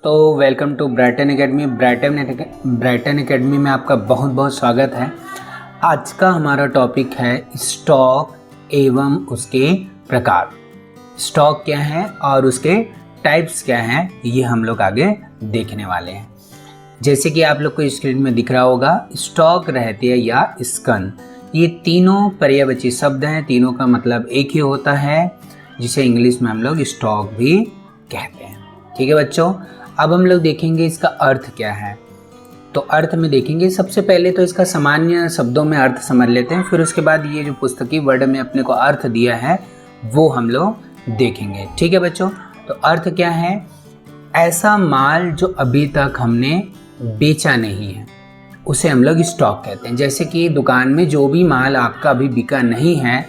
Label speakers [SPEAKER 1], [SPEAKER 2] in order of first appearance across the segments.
[SPEAKER 1] तो welcome to Brighton Academy. Brighton Academy में आपका बहुत बहुत स्वागत है। आज का हमारा टॉपिक है स्टॉक एवं उसके प्रकार। स्टॉक क्या है और उसके टाइप्स क्या हैं, ये हम लोग आगे देखने वाले हैं। जैसे कि आप लोग को स्क्रीन में दिख रहा होगा, स्टॉक, रहतिया या स्कंद, ये तीनों पर्यायवाची शब्द हैं। तीनों का मतलब एक ही होता है, जिसे इंग्लिश में हम लोग स्टॉक भी कहते हैं। ठीक है बच्चों, अब हम लोग देखेंगे इसका अर्थ क्या है। तो अर्थ में देखेंगे, सबसे पहले तो इसका सामान्य शब्दों में अर्थ समझ लेते हैं, फिर उसके बाद ये जो पुस्तकीय वर्ड में अपने को अर्थ दिया है वो हम लोग देखेंगे। ठीक है बच्चों, तो अर्थ क्या है? ऐसा माल जो अभी तक हमने बेचा नहीं है उसे हम लोग स्टॉक कहते हैं। जैसे कि दुकान में जो भी माल आपका अभी बिका नहीं है,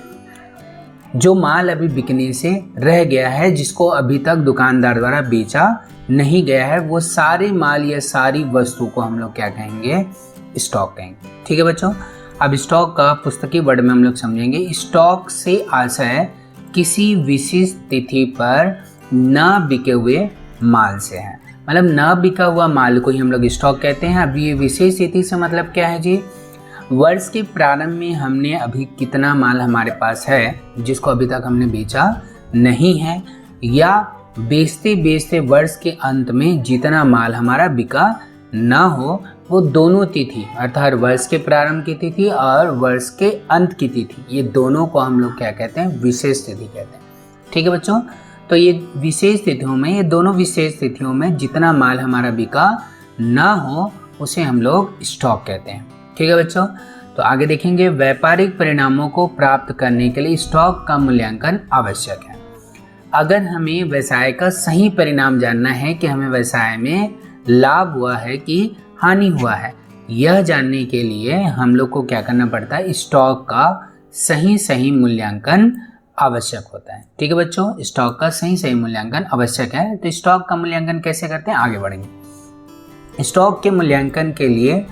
[SPEAKER 1] जो माल अभी बिकने से रह गया है, जिसको अभी तक दुकानदार द्वारा बेचा नहीं गया है, वो सारे माल या सारी वस्तु को हम लोग क्या कहेंगे? स्टॉक कहेंगे। ठीक है बच्चों, अब स्टॉक का पुस्तकीय वर्ड में हम लोग समझेंगे। स्टॉक से आशय किसी विशिष्ट तिथि पर न बिके हुए माल से है। मतलब न बिका हुआ माल को ही हम लोग स्टॉक कहते हैं। अब ये विशेष तिथि से मतलब क्या है जी? वर्ष के प्रारंभ में हमने अभी कितना माल हमारे पास है जिसको अभी तक हमने बेचा नहीं है, या बेचते बेचते वर्ष के अंत में जितना माल हमारा बिका ना हो, वो दोनों तिथि अर्थात वर्ष के प्रारंभ की तिथि और वर्ष के अंत की तिथि, ये दोनों को हम लोग क्या कहते हैं? विशेष तिथि कहते हैं। ठीक है बच्चों, तो ये विशेष तिथियों में, ये दोनों विशेष तिथियों में जितना माल हमारा बिका ना हो उसे हम लोग स्टॉक कहते हैं। ठीक है बच्चों, तो आगे देखेंगे, व्यापारिक परिणामों को प्राप्त करने के लिए स्टॉक का मूल्यांकन आवश्यक है। अगर हमें व्यवसाय का सही परिणाम जानना है कि हमें व्यवसाय में लाभ हुआ है कि हानि हुआ है, यह जानने के लिए हम लोग को क्या करना पड़ता है? स्टॉक का सही मूल्यांकन आवश्यक होता है। ठीक है बच्चों, स्टॉक का सही मूल्यांकन आवश्यक है। तो स्टॉक का मूल्यांकन कैसे करते हैं, आगे बढ़ेंगे। स्टॉक के मूल्यांकन के लिए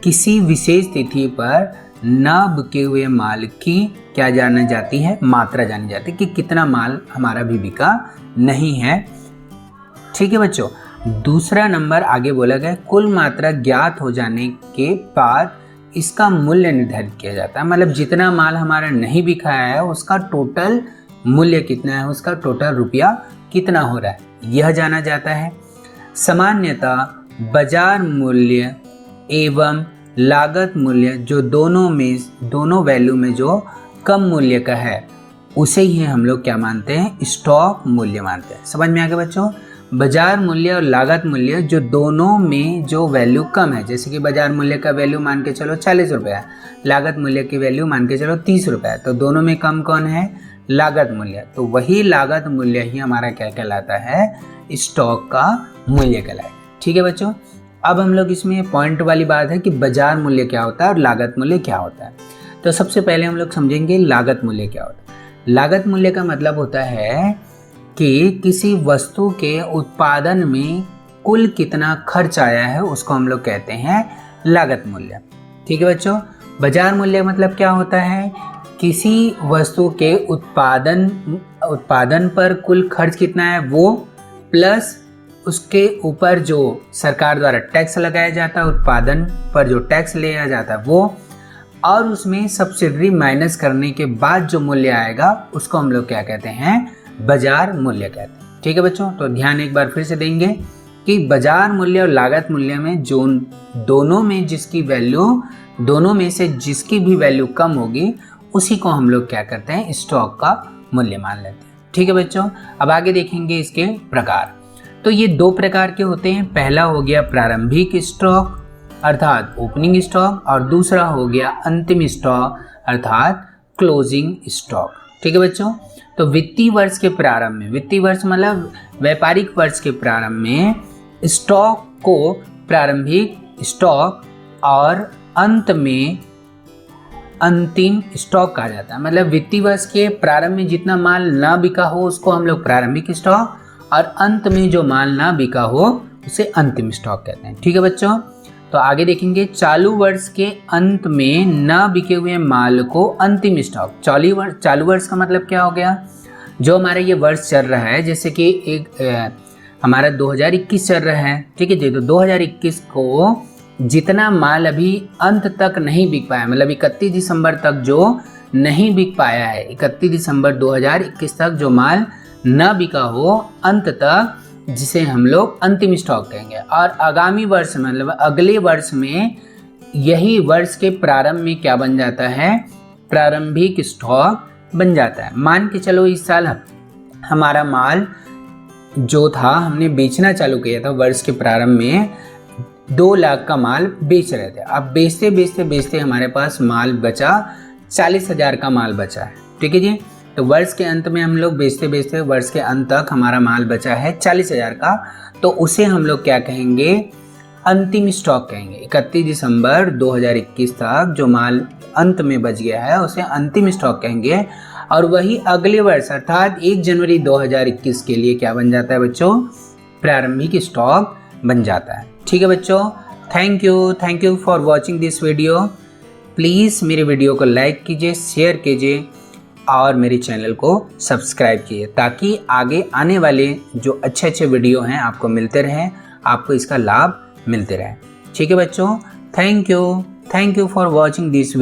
[SPEAKER 1] किसी विशेष तिथि पर न बिके हुए माल की क्या जानी जाती है? मात्रा जानी जाती है कि कितना माल हमारा भी बिका नहीं है। ठीक है बच्चों, दूसरा नंबर आगे बोला गया, कुल मात्रा ज्ञात हो जाने के बाद इसका मूल्य निर्धारित किया जाता है। मतलब जितना माल हमारा नहीं बिका है उसका टोटल मूल्य कितना है, उसका टोटल रुपया कितना हो रहा है, यह जाना जाता है। सामान्यतः बाजार मूल्य एवं लागत मूल्य, जो दोनों वैल्यू में जो कम मूल्य का है, उसे ही हम लोग क्या मानते हैं? स्टॉक मूल्य मानते हैं। समझ में आ गया बच्चों? बाजार मूल्य और लागत मूल्य, जो दोनों में जो वैल्यू कम है, जैसे कि बाजार मूल्य का वैल्यू मान के चलो 40 रुपया, लागत मूल्य की वैल्यू मान के चलो 30 रुपया, तो दोनों में कम कौन है? लागत मूल्य। तो वही लागत मूल्य ही हमारा क्या कहलाता है? स्टॉक का मूल्य कहलाएगा। ठीक है बच्चों, अब हम लोग इसमें पॉइंट वाली बात है कि बाजार मूल्य क्या होता है और लागत मूल्य क्या होता है। तो सबसे पहले हम लोग समझेंगे लागत मूल्य क्या होता है। लागत मूल्य का मतलब होता है कि किसी वस्तु के उत्पादन में कुल कितना खर्च आया है, उसको हम लोग कहते हैं लागत मूल्य। ठीक है बच्चों, बाजार मूल्य मतलब क्या होता है? किसी वस्तु के उत्पादन पर कुल खर्च कितना है वो, प्लस उसके ऊपर जो सरकार द्वारा टैक्स लगाया जाता है, उत्पादन पर जो टैक्स लिया जाता है वो, और उसमें सब्सिडी माइनस करने के बाद जो मूल्य आएगा उसको हम लोग क्या कहते हैं? बाजार मूल्य कहते हैं। ठीक है बच्चों, तो ध्यान एक बार फिर से देंगे कि बाजार मूल्य और लागत मूल्य में जो दोनों में से जिसकी भी वैल्यू कम होगी उसी को हम लोग क्या करते हैं? स्टॉक का मूल्य मान लेते हैं। ठीक है बच्चों, अब आगे देखेंगे इसके प्रकार। तो ये दो प्रकार के होते हैं। पहला हो गया प्रारंभिक स्टॉक अर्थात ओपनिंग स्टॉक, और दूसरा हो गया अंतिम स्टॉक अर्थात क्लोजिंग स्टॉक। ठीक है बच्चों, तो वित्तीय वर्ष के प्रारंभ में, वित्तीय वर्ष मतलब व्यापारिक वर्ष के प्रारंभ में, स्टॉक को प्रारंभिक स्टॉक और अंत में अंतिम स्टॉक कहा जाता है। मतलब वित्तीय वर्ष के प्रारंभ में जितना माल ना बिका हो उसको हम लोग प्रारंभिक स्टॉक, और अंत में जो माल ना बिका हो उसे अंतिम स्टॉक कहते हैं। ठीक है बच्चों, तो आगे देखेंगे, चालू वर्ष के अंत में न बिके हुए माल को अंतिम स्टॉक। चालू वर्ष का मतलब क्या हो गया? जो हमारा ये वर्ष चल रहा है, जैसे कि हमारा 2021 चल रहा है, ठीक है जी। तो 2021 को जितना माल अभी अंत तक नहीं बिक पाया, मतलब 31 दिसंबर तक जो नहीं बिक पाया है, 31 दिसंबर 2021 तक जो माल न बिका हो अंत तक, जिसे हम लोग अंतिम स्टॉक कहेंगे। और आगामी वर्ष में, मतलब अगले वर्ष में, यही वर्ष के प्रारंभ में क्या बन जाता है, प्रारंभिक स्टॉक बन जाता है। मान के चलो इस साल हमारा माल जो था हमने बेचना चालू किया था वर्ष के प्रारंभ में, 2 लाख का माल बेच रहे थे। अब बेचते बेचते बेचते हमारे पास माल बचा 40,000 का माल बचा है, ठीक है जी। तो वर्ष के अंत में हम लोग बेचते बेचते वर्ष के अंत तक हमारा माल बचा है 40,000 का, तो उसे हम लोग क्या कहेंगे, अंतिम स्टॉक कहेंगे। 31 दिसंबर 2021 तक जो माल अंत में बच गया है उसे अंतिम स्टॉक कहेंगे। और वही अगले वर्ष अर्थात 1 जनवरी 2021 के लिए क्या बन जाता है बच्चों, प्रारंभिक स्टॉक बन जाता है, ठीक है बच्चों। Thank you for watching this video. Please मेरे वीडियो को लाइक कीजिए, शेयर कीजिए और मेरे चैनल को सब्सक्राइब कीजिए, ताकि आगे आने वाले जो अच्छे वीडियो हैं आपको मिलते रहें, आपको इसका लाभ मिलते रहे, ठीक है बच्चों। Thank you for watching this.